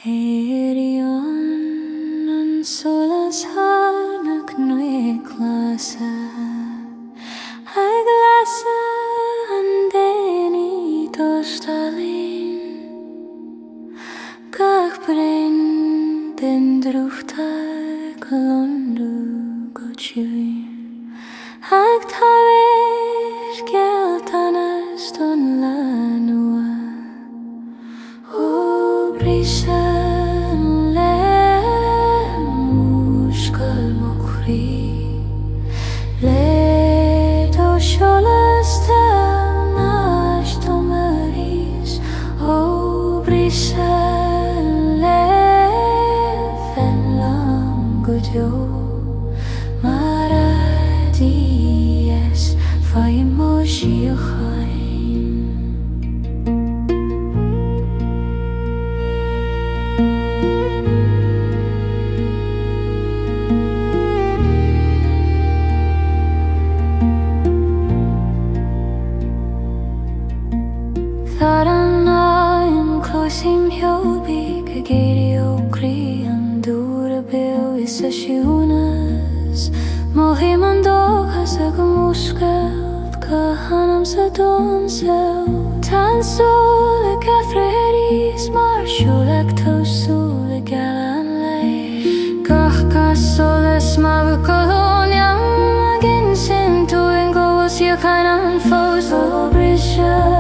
Éire an solas hánach nui Glaoch Glaoch an déine dostalín Gach brin den drúfta glondu go tjúin Ag táir scéaltanas don lanua O Briseadh le múscail mo chrí le do seolas náis do melodies O Briseadh le fenlam go deo mar a díos Fuaim mo Síoraíochta Anáil closím heobi go géirí crí an dúra béal is a siúnas Mohím an dóchas a go múscail go Anam sa donsel Tá súla gafréris mar siúlaach tó súla geala an lei Gach ga solas mar colóniam a gin sin tú in glóil Síoraíochta an fós O Briseadh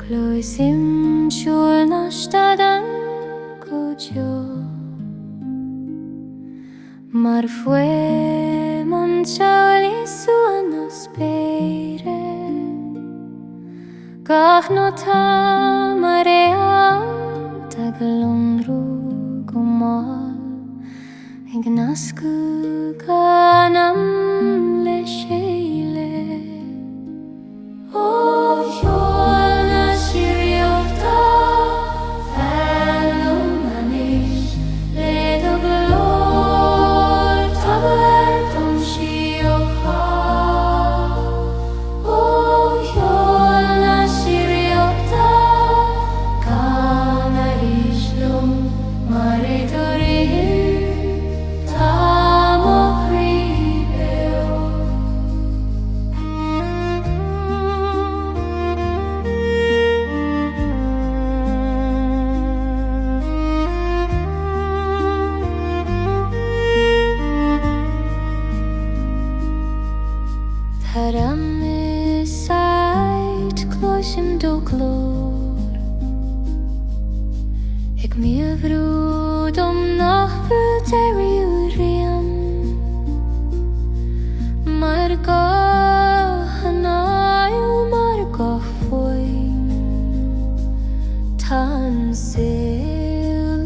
Cloisim siúl na stadan go deo Mar Fuaim an teolis na spéire Gach nó tá mar réalta glonrú go máil Ag nascú ga Anam le chéile O Ceol na Síoraíochta Fellum anis le do Glaoch Tabhair don Síoraíochta O Ceol na Síoraíochta Gan ar islum mar éidir Tá mo chrí beo Taram is uit cloisim do glór Ag mi a bhrú dom nach bhfuil mar gach Anáil mar gach Fuaim Tan Ceol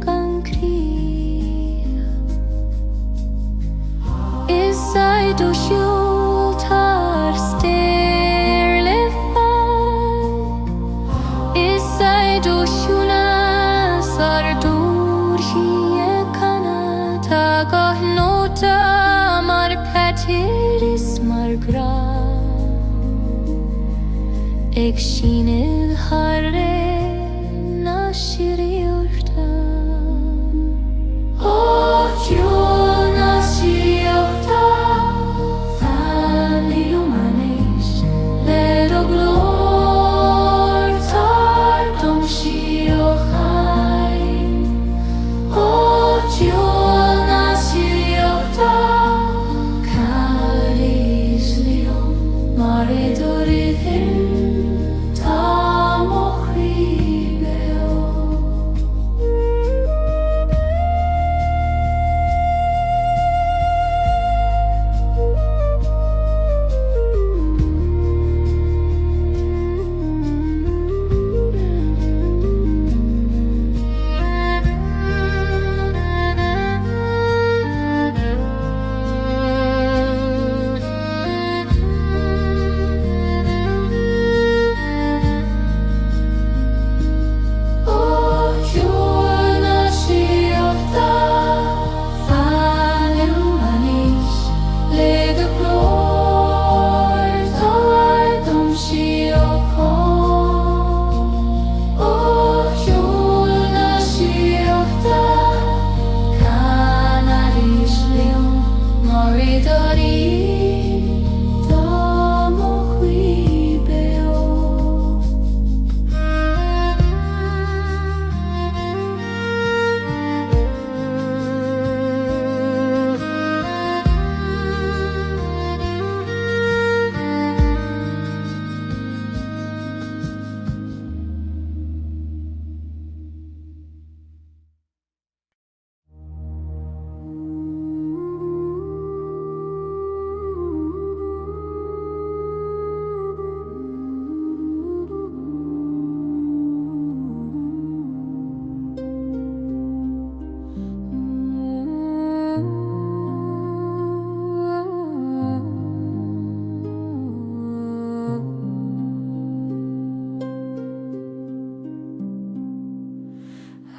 gan críoch Is I do siúl tar stair le fáil Is I do siúlas ar dúr hí e canna Tá gach nóta mar patiris mar gra Ag sínil harre na Síoraíochta O Ceol na Síoraíochta Fáil manis le do glór tar dom Síoraíochta O Ceol na Síoraíochta Caris Leon mar idurithin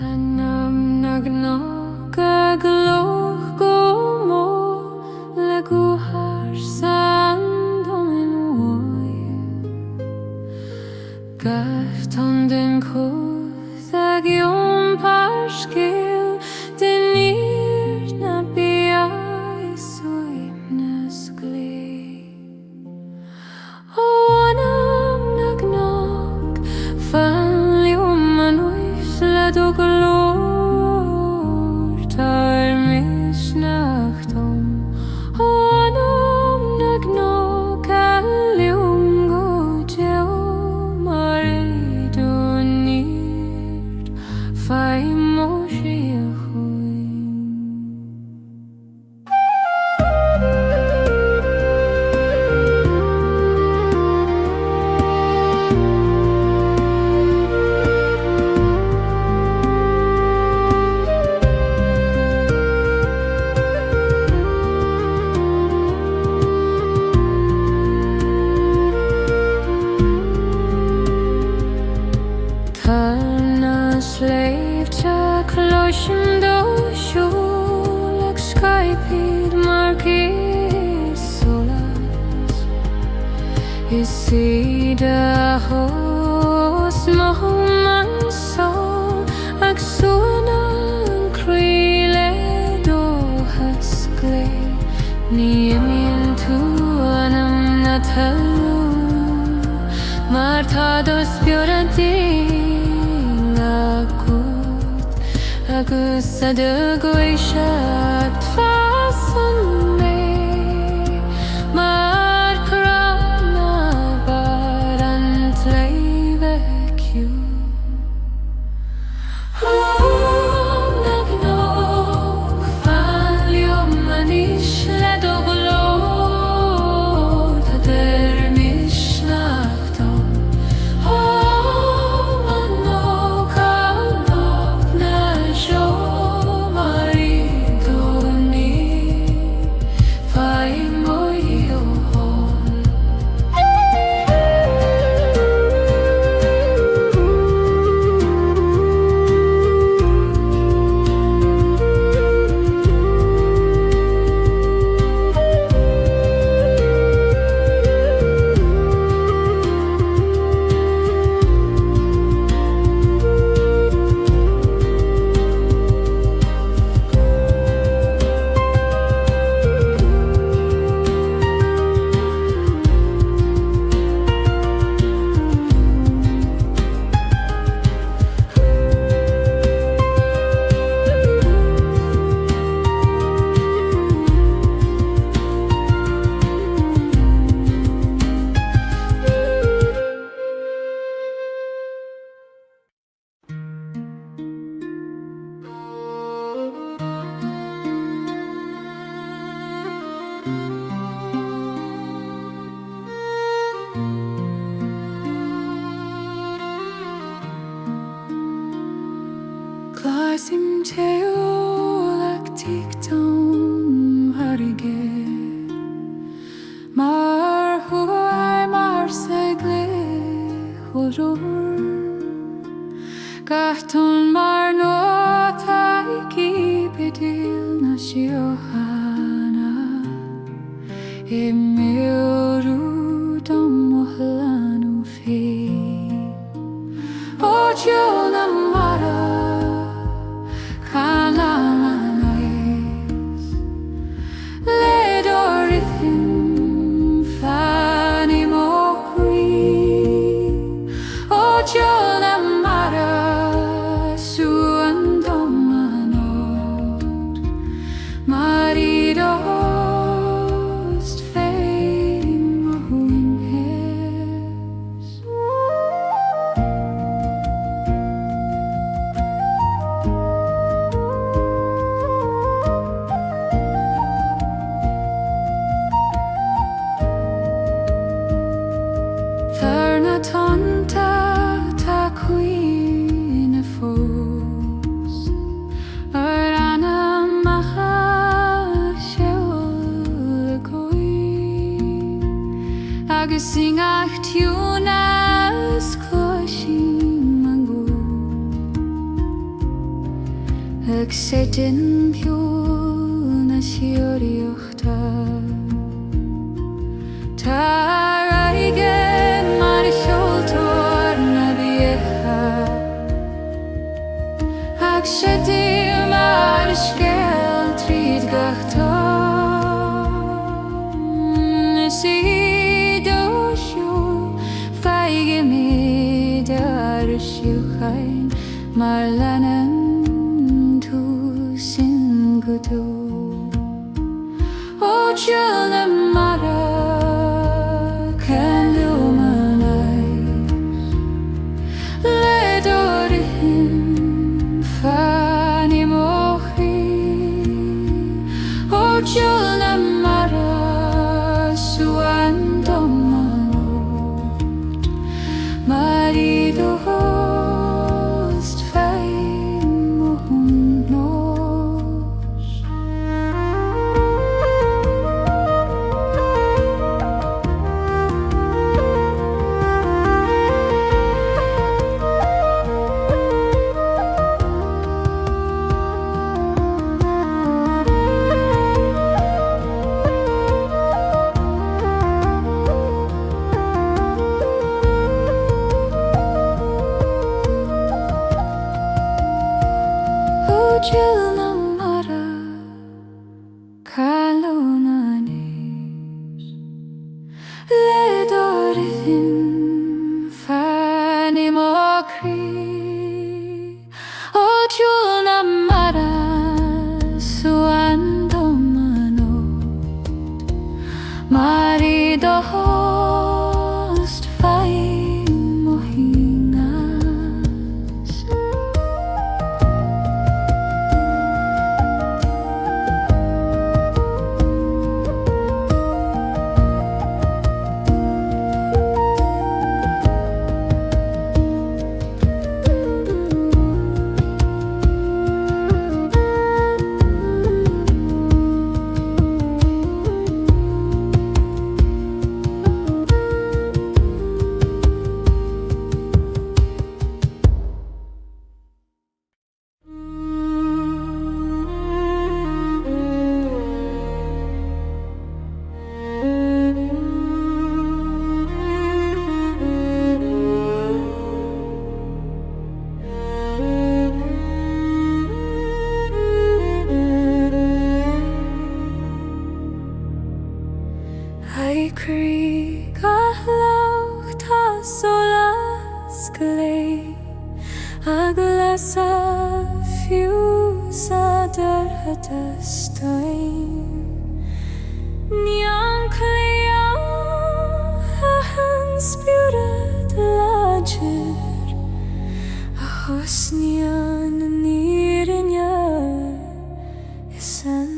Anam nagnach a Glaoch go mo le Guth ársa dom in oil gTonn den Guth ag par scéal den Éire na bia Fuaim na scéal O Anam nagnach fáil manis le do glór tar misnachtom O Anam nagnach a leon go Ceol mar idunírt Fuaim o Síoraíochta Tarna slave Tracklist do siúl ag Skypeid mar solas Is siad hos mohan sol ag suanan críle do hasclé Ní imíonn tú anam na talú mar tá dos beoradín a Guth agus a do Gaelic fasan mé mar gCrónán bar an tléimhe ciúil Clasim Ceol ac gTonn harige Mar Fuaim ársa Glaoch gTonn mar Leatha gibidil na Síoraíochta Immerse dom mohlanú fé O Ceol na mara Din piúil na Síoraíochta Taoide mar cheoltóir na bhíocha Ach séidir mar scéal tríd gTonn Is iad ó siúl feige méid ar siúchain mar lenan Guth O Ceol na mara can illuminate Le dorihim fani mochi O Ceol na mara suan domanot marido host fein mohun no Ceol na mara gCrónán Le dorihim fani mochi O Ceol na mara suan domanot marido host fein mohinas Glaoch tá solas glé a Glaasa fiúsa darhata stein Nían cleo hAbhann spiúrad láidir a hosnían nírinne is an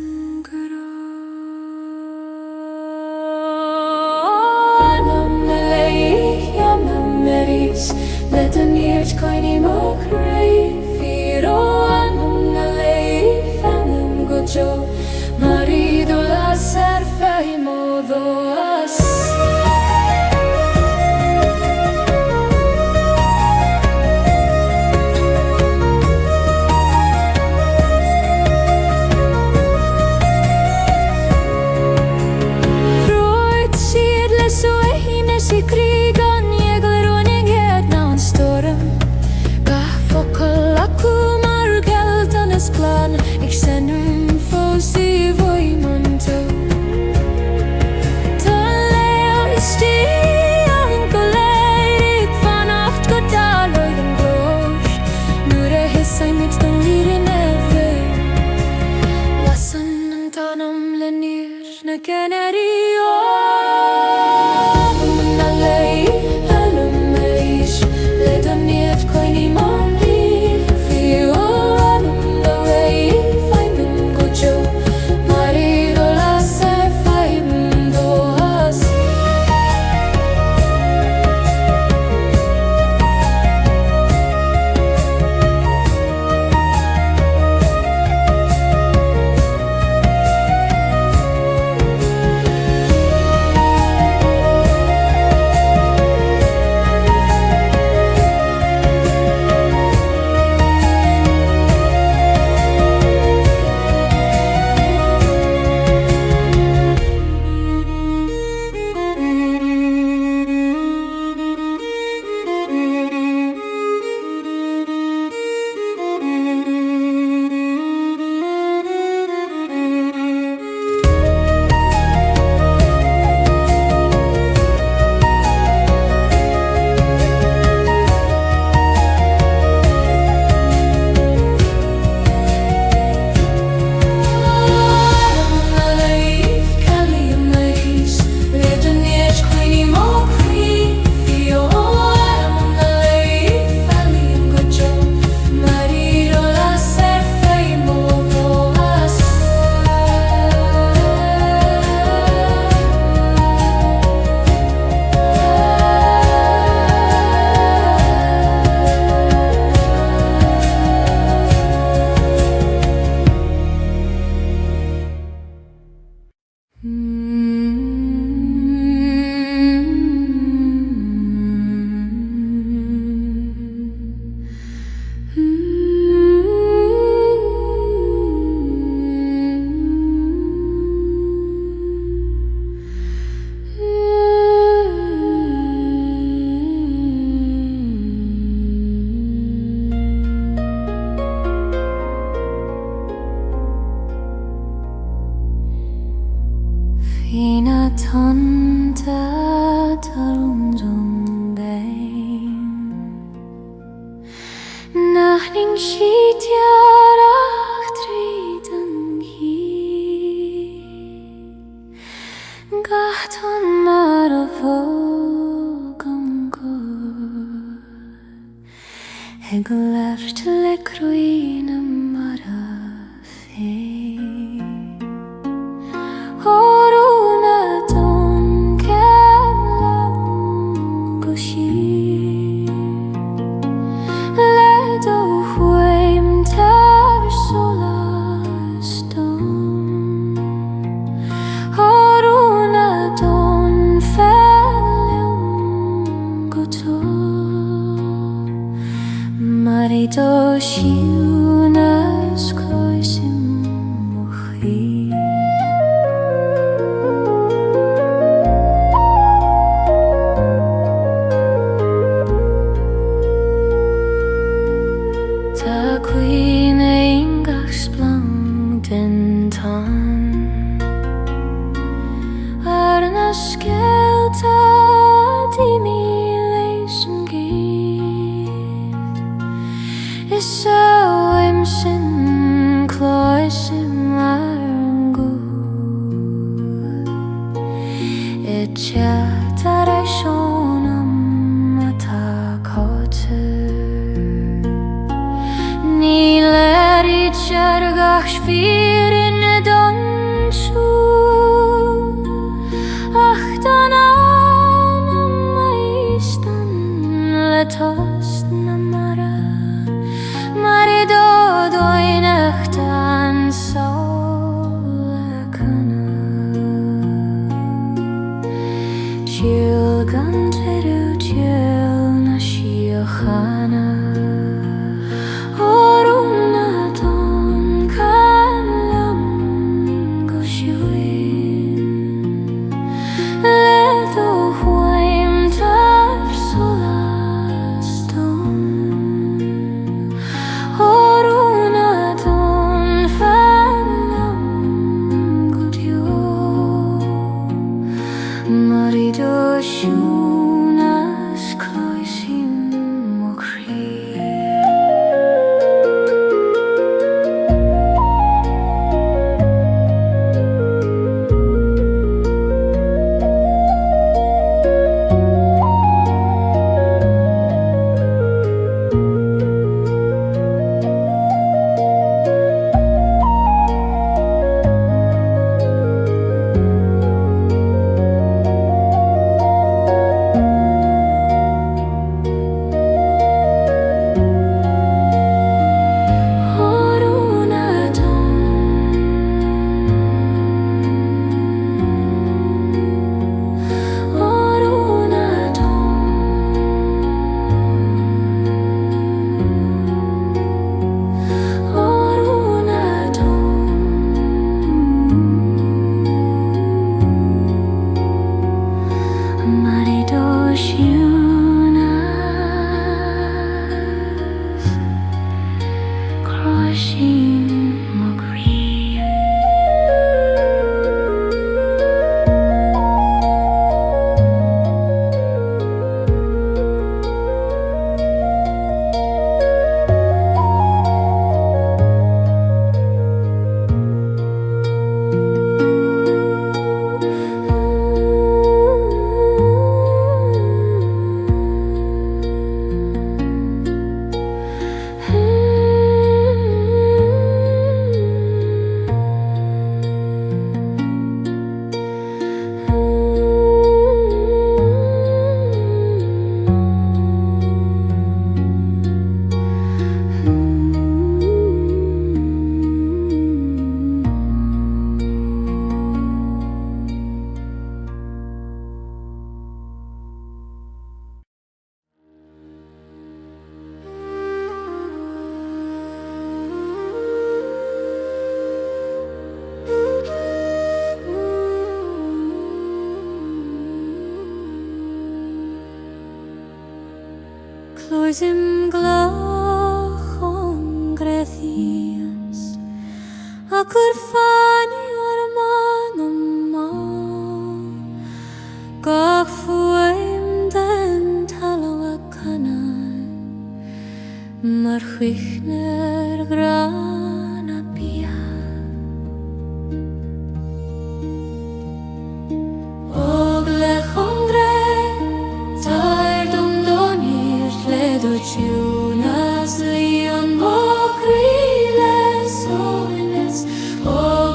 Anam na Laoich melodies Let the nears coiny mo cray fear saimid dan líri neve Lasan an Anam le nír na generi Na lei Anam eis le daniad coini marli Fio Anam le rei Fuaim go jo Marido la se Fuaim do has Fina tonta tarunjung bain Nachning shitiarach triden hi gTonn mar a vogam gur Heguleft le cruina mar a fe Horuna don kelam gushi Ledo Fuaim ter solas don Horuna don felium guto Marido shiunas cloisim mochi scéalta Simulation Guth Is Fuaim sin cloisim Guth Iteration ata cotur Ní leri gCrógach firin don sú Ach dan Anam eis dan le tost na mara Marido doinecht an solacana Ceol gan teru Ceol na Síoraíochta Horuna don calam go siwi sin magrí. Clwysim Glaoch o'n grethias ac wrthani ar y man yma gach Fuaim den talaw ac Anáil mar chwichner gran a bia o Glaoch o'n Tunas Leon Mokri les Holiness, O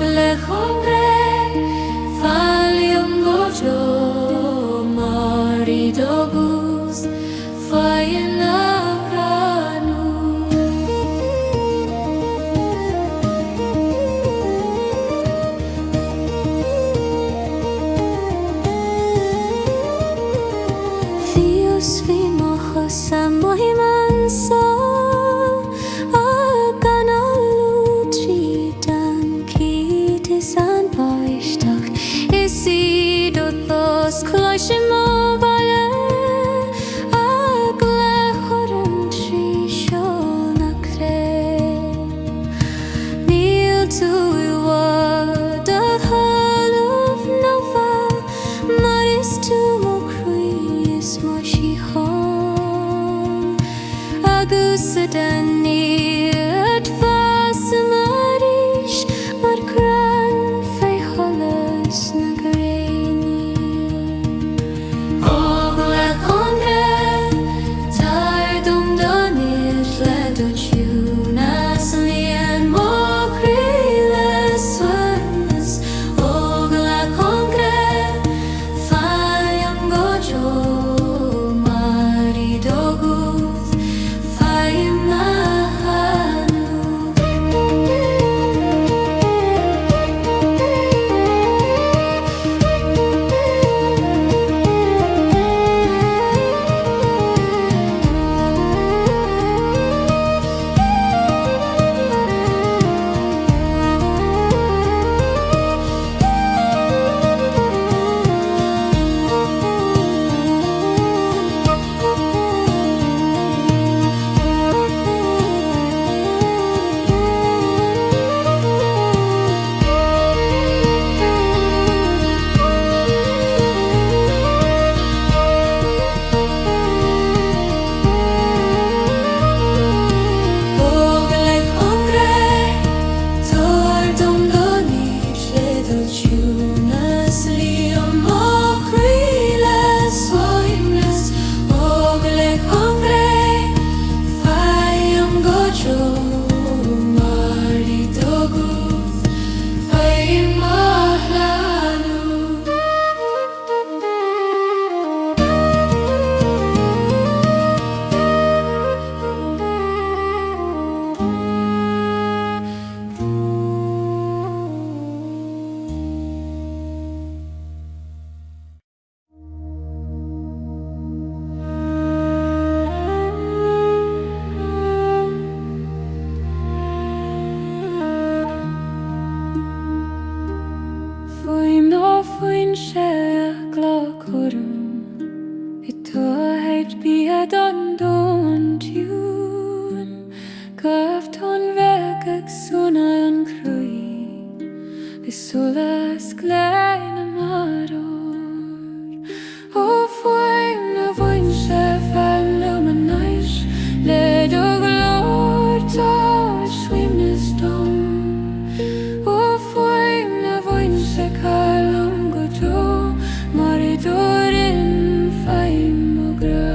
gCrónán cruí is solas gléine maror ó Fuaim na bhFoinse fellum Anáil le do Glaoch tá swimnes dom ó Fuaim na bhFoinse callum gTonn mar I dorin Fuaim ó Gra.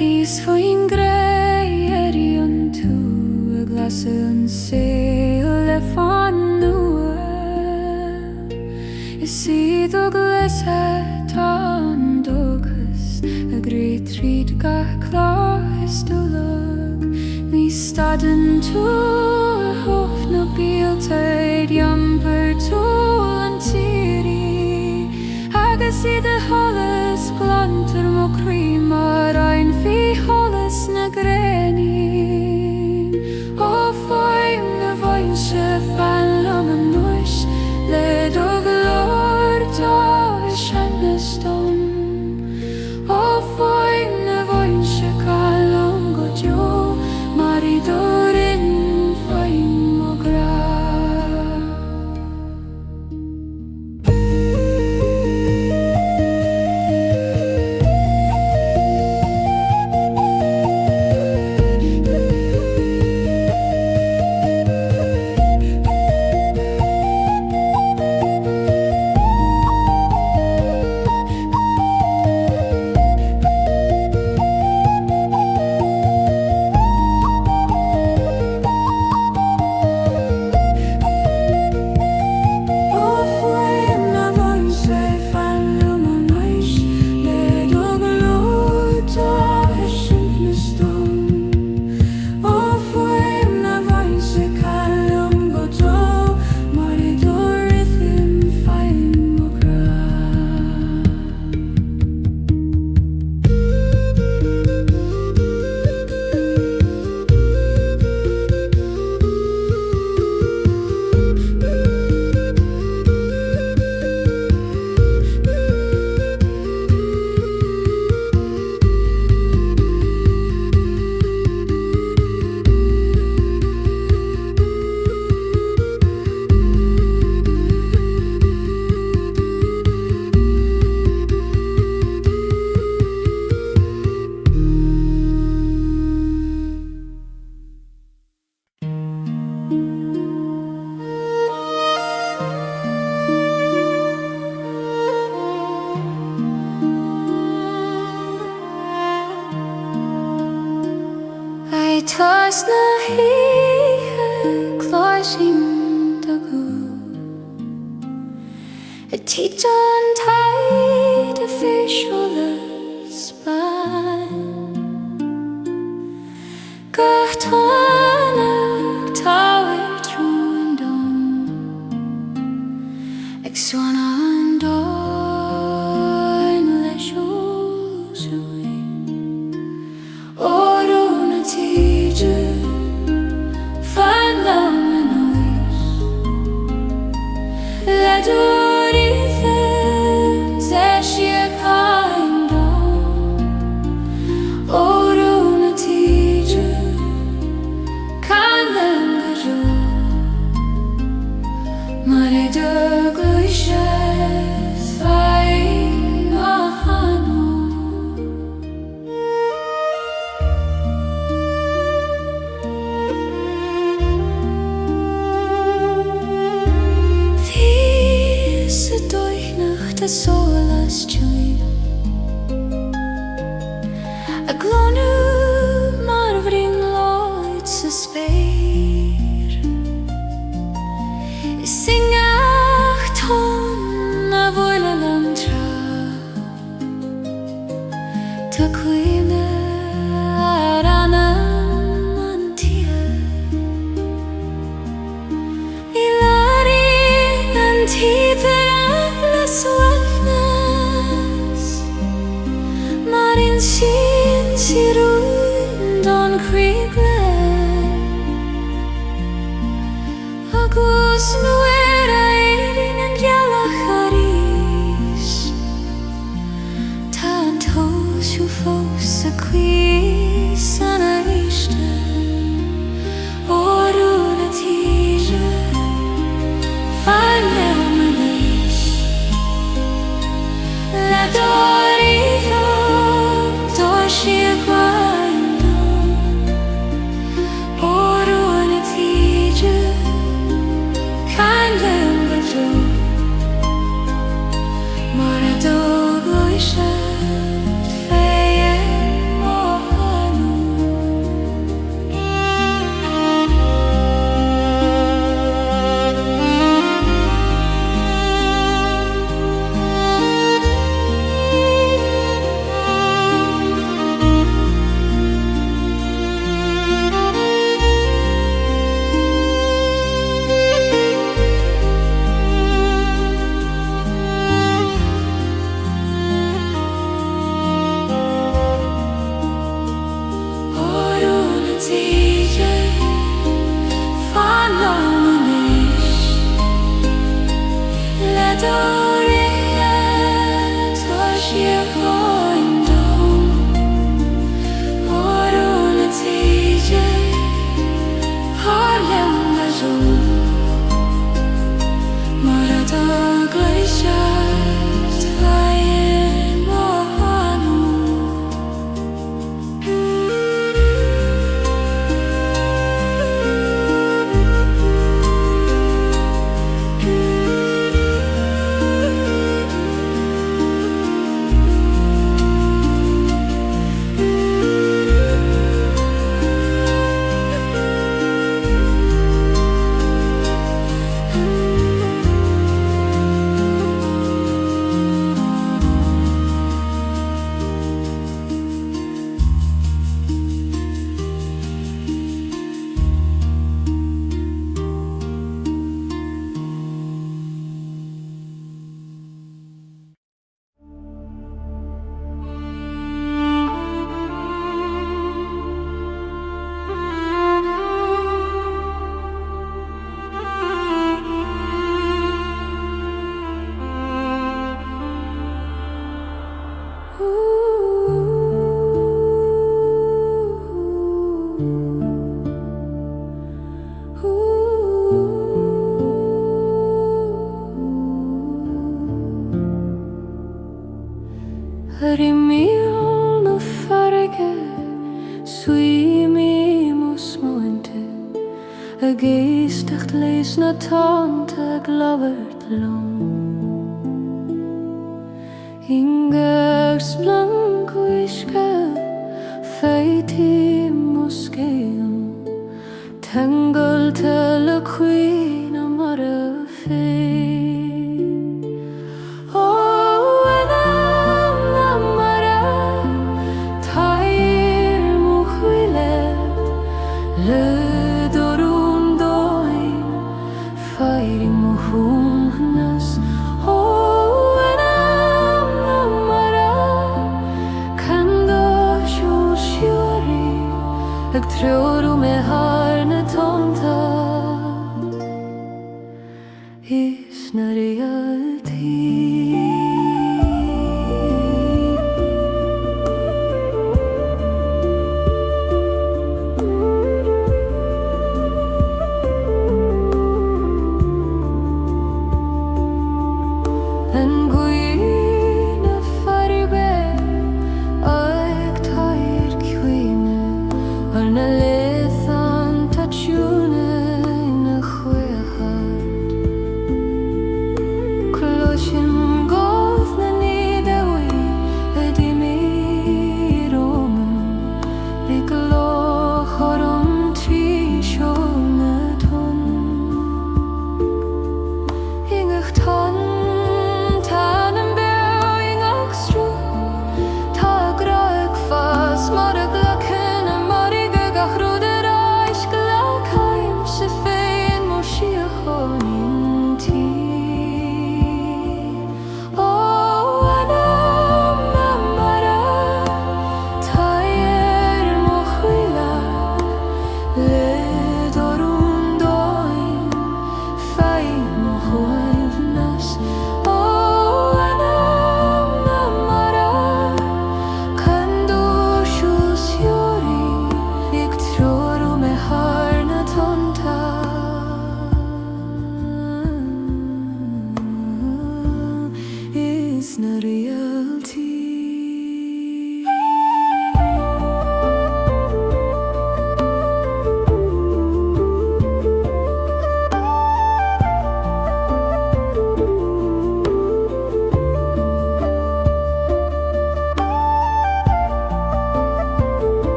These Fuaim grey Éire unto a glass and Ceol le fan is see the Glaoch tan dogus a great treat gCrógach is dulug we staden to a hof no bealtide yumper tool and tiri agus see the hollis glanter mo creamer ein fi hollis na greni ó Fuaim na bhFoinse fellum Anáil le do Glaoch tá swimnes dom ó Fuaim na bhFoinse callum gTonn mar I dorin Fuaim ó Gra. Toss na híthe cloisim do go a gTonn Taoide officialas ban gTonn táir trúin dom ag Soundscape doin leis úsúi orún a tíide fellum Anáil le dúiríocht Síoraíochta dom orún a tíide callum gTonn mar I do Glaoch Fuaim ó Anáil. Thís a dóithneacht a solas túil a glónú mar bhríon Laoich sa spéir is singach tón a bhfuil an tra tá cuimhne ar Anam an Taoide I lari an tíopa le suaimhne teacher, follow me, let touch your point down. Or on a teacher, Harlem Gazoo, Marata Glaciers, flying Mohanu. Renewal no farige, swimi mosmointe, a geestecht lees na tante glavert long. Ingers blanco iske, feiti moskeum, tangle tell a queen amara fe. Ik tror me har na tontat is na reality. En guina farbe ik tair queen. Na Leatha tachune na chuachad, closhin Guth na nidawi edimi roman, bi Glaoch oron trisho na ton. Ingach ton tanem bew ingach stru, ta Groch fas mar a Glaoch Anam,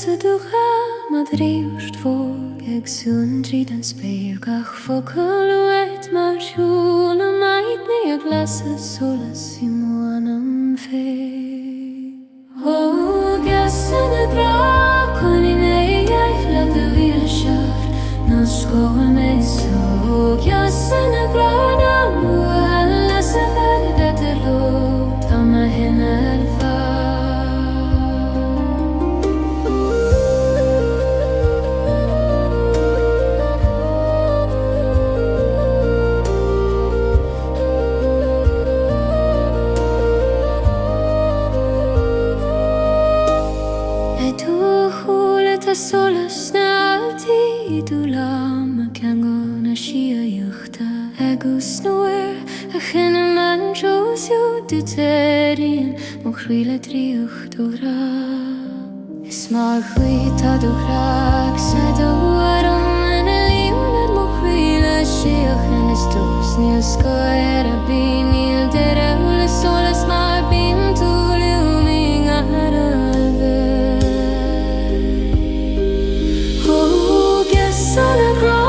sa ducha madriúst fóg ag sún tríd an spéir gach focail uait mar siúla maid ní ag lesa solas I mó Anam fé. Ó Geasa na grá chuinnig é eith le do bhíle seach na scóil mé so. Geasa na grá na mua lesa bhagad de lo tá ma hinna fá. Solas na altí dúlam a ceangáin na Síoraíochta agus nuair a chinne man Josiú dúteíonn mo chríle tríocht ó rá. Is mar chuí tá do chraach sa dóharam ina líonad mo chríle siochan is dús níl scoir a bí níl dereúil is solas mar bíon túliú mí ngahara. Sana grá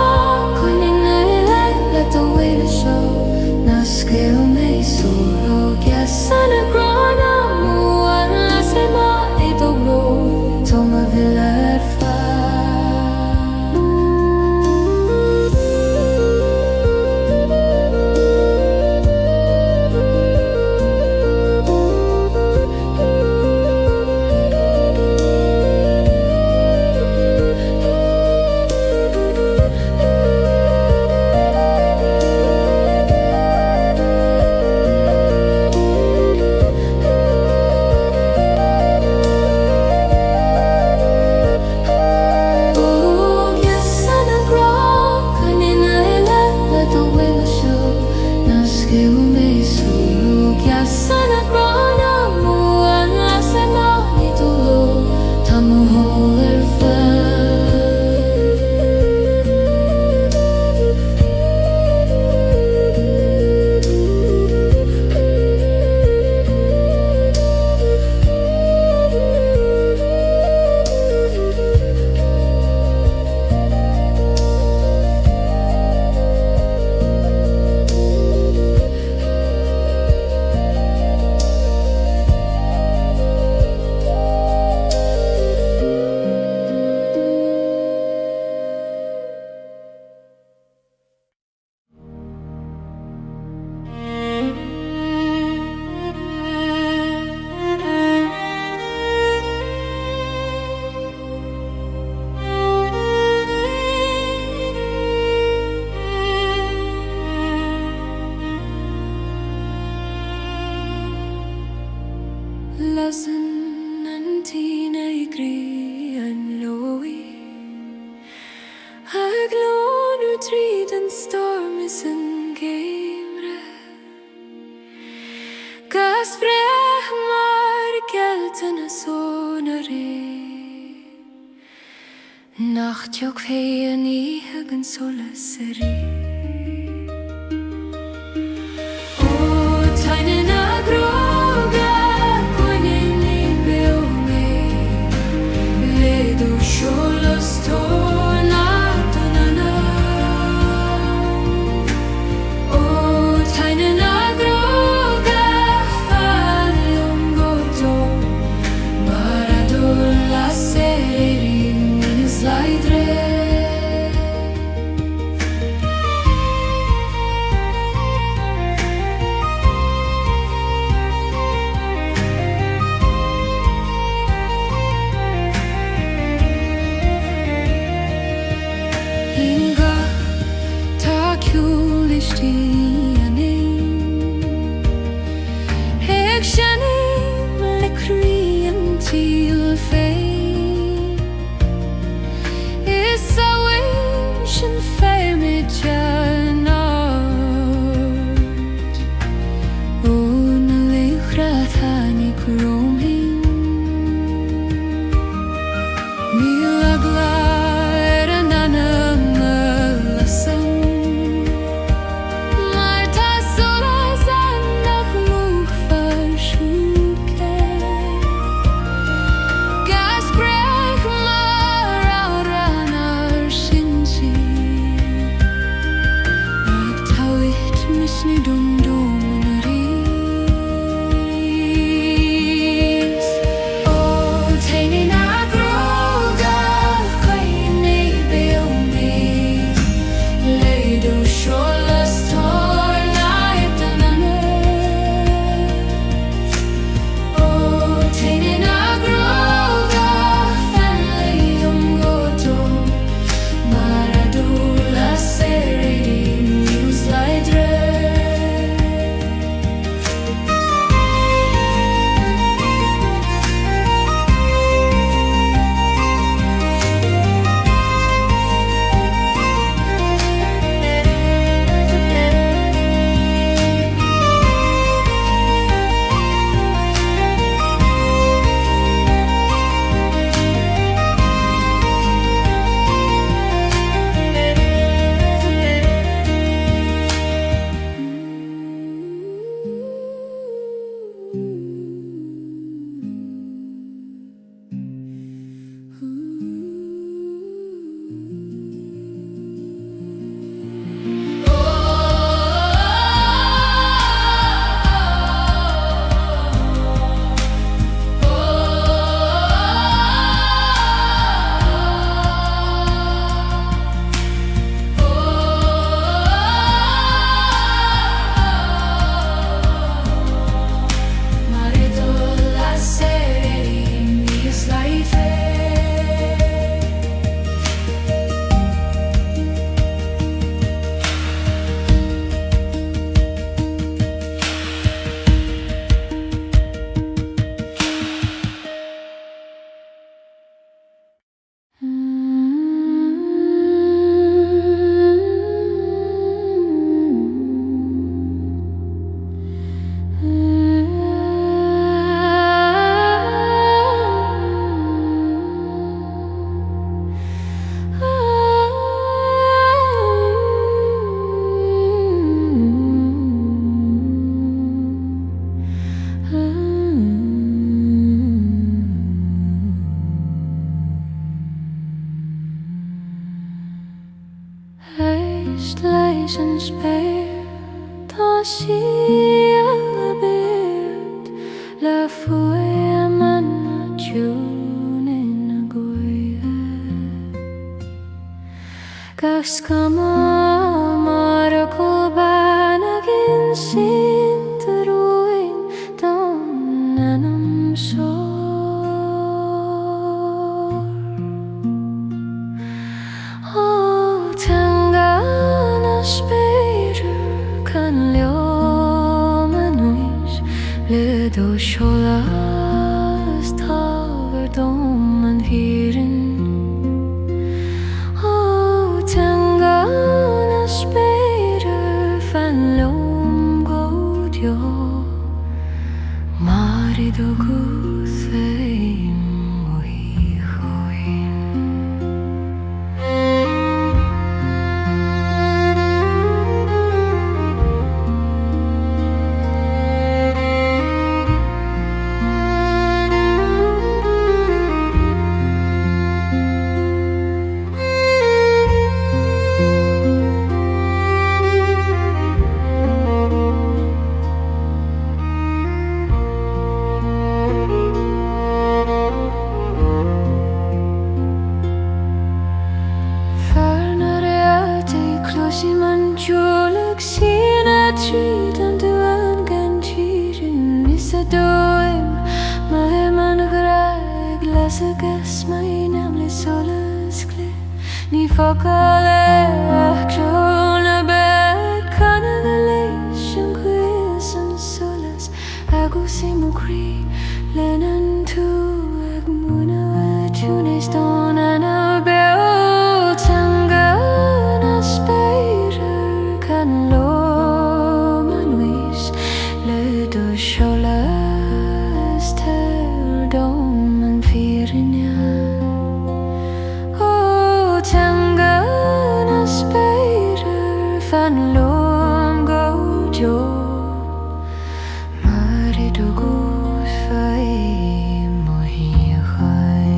chuinnig é le do bhíle seo na scéal mé so. Geasa na grá na mua las é má é do gló tó ma bhile ar fá. Teine an Laoich Glóch tríd an storm is an Éire Gas brech mar cealta na sóna ré Nach teag fé an íthag an solas a ré Teine na gCrógach chuinnig ní beo mé Léadú seolas tónach don Anáil Ó Teine na gCrógach fáilim go dó Mar a dul las Éire níos leidre leis an spéir tá Síola beard le Fuaim na tún ina Guth Gach scamáil mar a cóbán a gin sin a roin don Anam sór Do sholas taver dom an viren O tangana speder fan lom godio Mari do Guth mo hi choin Focal bed canna an quiz and solas agusimo cri lenan tu agmuna tunes don Annabel tangana spider can lo manuis le do sholas ter dom and firinia Fan lom go jo Mari do Guth mo hi chai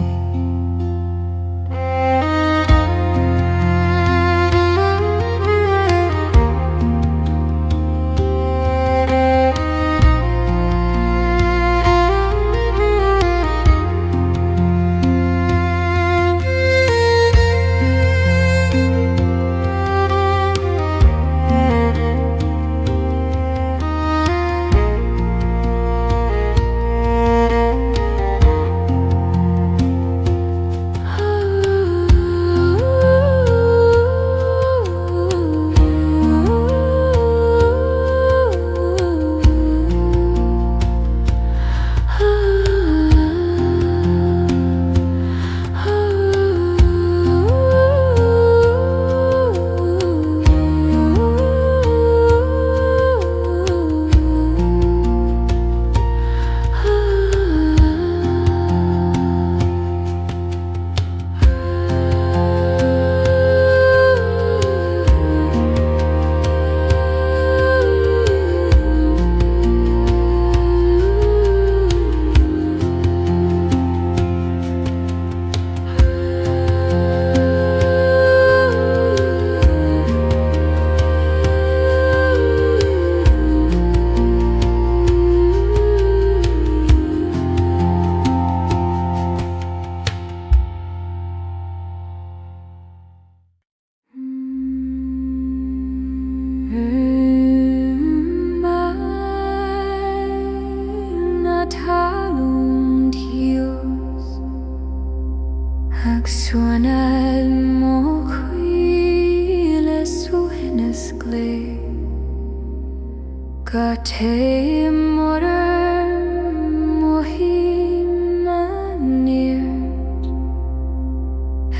Agswanal mo chwile suhenes gle Gate morer mohi manir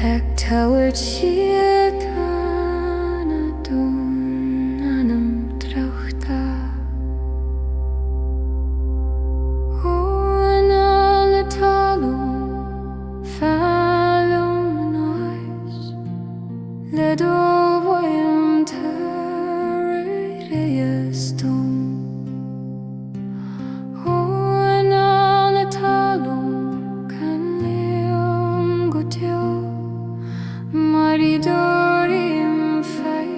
Hectaward shietana dun Anam drauchta O Anáil talum falum nois Le do Fuaim Síoraíochta O Anáil talum can leom gotio Maridorim fai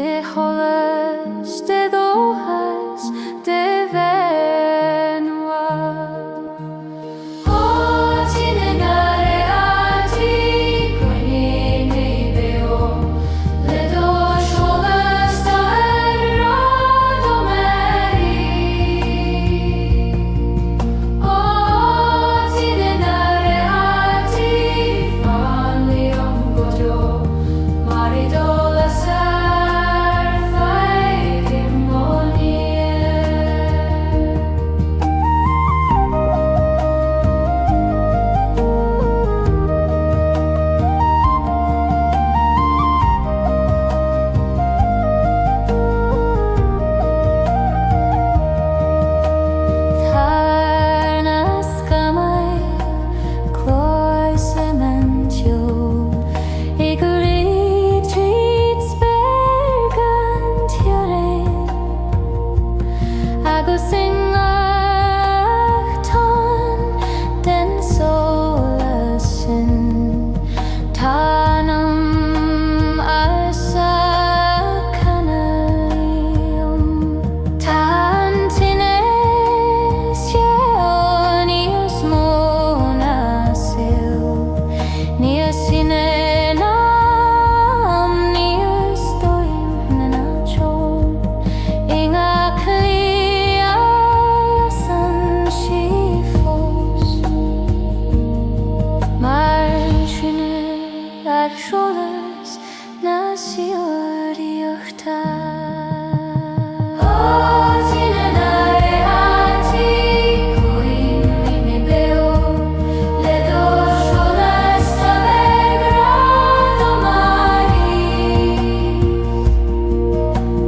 de cholas, de dohas, de Renewal. O Teine nare ati, coine ne beo, le do cholas da errado meri. O Teine nare ati, fan liom gojo, marido la ser faiimonie. Tarnas gamai, cloi sementio, iguri treats bergantiare, gCrónán den solasin, Anam ársa canalium, Teine Ceol nios monasil, nios Anam nios doim nenachon, inga klialasan shifos, marchine ar sholas na Síoraíochta. O Teine nare ati, coine ne beo, le do cholas da errado meri.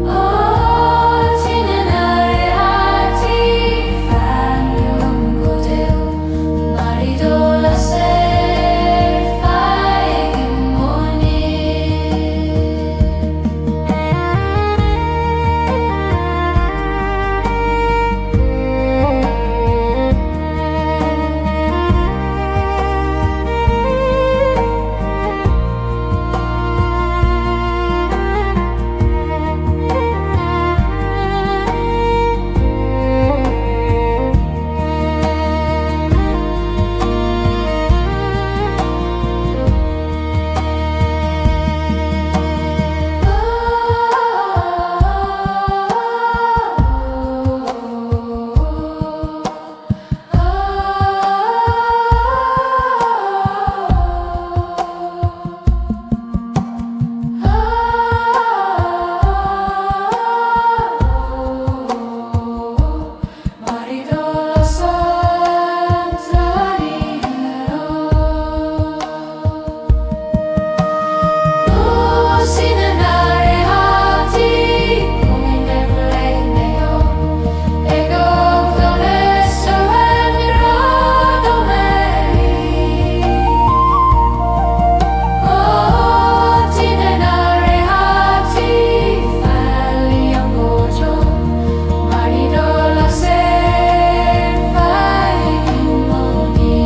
O Teine nare ati, fan liom gojo, marido la ser fai imonie. Marido la santa dinero. Teine nare ati, coine bleneo, ego clonesso errado meri. O Teine nare ati, fan liom gojo, marido la ser fai imonie.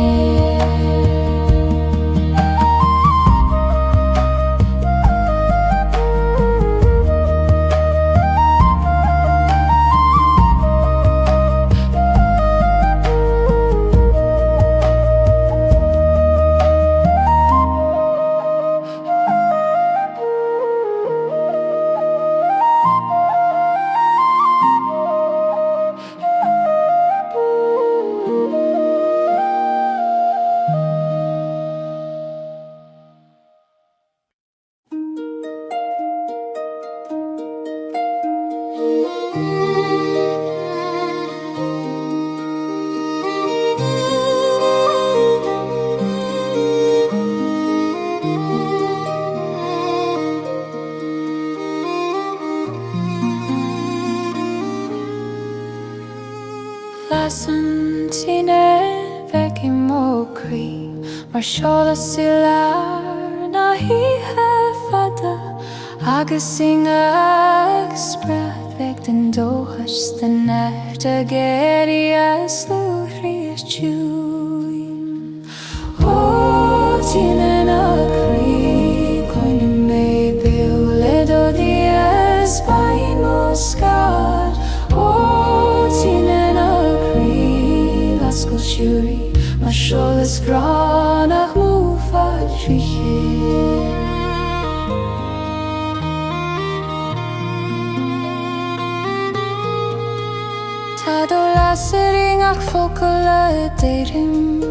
Lasan Teine veki mokri, mar sholas silar na hi hefada, agus inga sprach vek den dohas den echte gerias luchrias juin. O Teine na kri, coine me bil le do dias gCrónach múfa tríché. Tá dó lasar ach focail le d'éirim,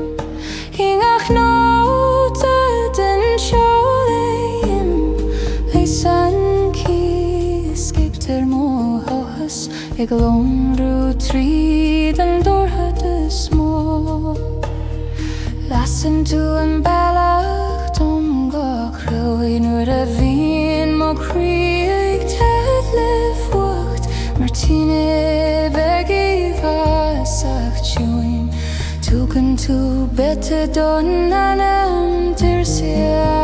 ach nóta den seolaim, leis an cí escaptar mó hochas ag lomhrú tríd an dortha is mó. Lasan tú an bailach dom gach roiin nuair a bhíonn mo críoch tead le fuacht, mar Teine begí bhasach tiúin. Tugan tú bete don Anam tir Ceol.